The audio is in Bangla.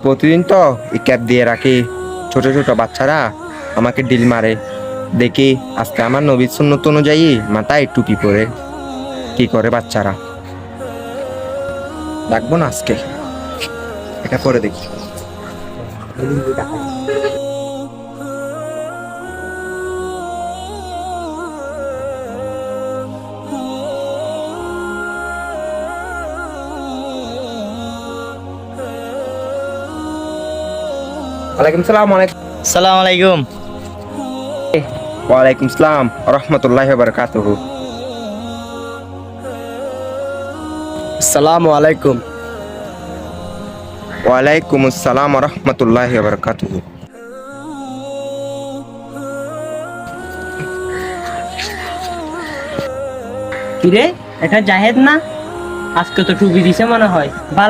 প্রতিদিন তো এই ক্যাপ দিয়ে রাখি, ছোট ছোট বাচ্চারা আমাকে ডিল মারে। দেখি আজকে আমার নবীর সুন্নত অনুযায়ী মাথায় টুপি পরে কি করে বাচ্চারা। রাখবো না আজকে, এটা পরে দেখি। ওয়ালাইকুম সালাম। সালাম আলাইকুম। ওয়ালাইকুম সালাম রহমতুল্লাহি ওয়া বারাকাতুহু। আসসালামু আলাইকুম। ওয়ালাইকুম আসসালাম রহমতুল্লাহি ওয়া বারাকাতুহু। কিরে, এটা জাহেদ না? আজকে তো টুপি দিছে মনে হয়। ভালো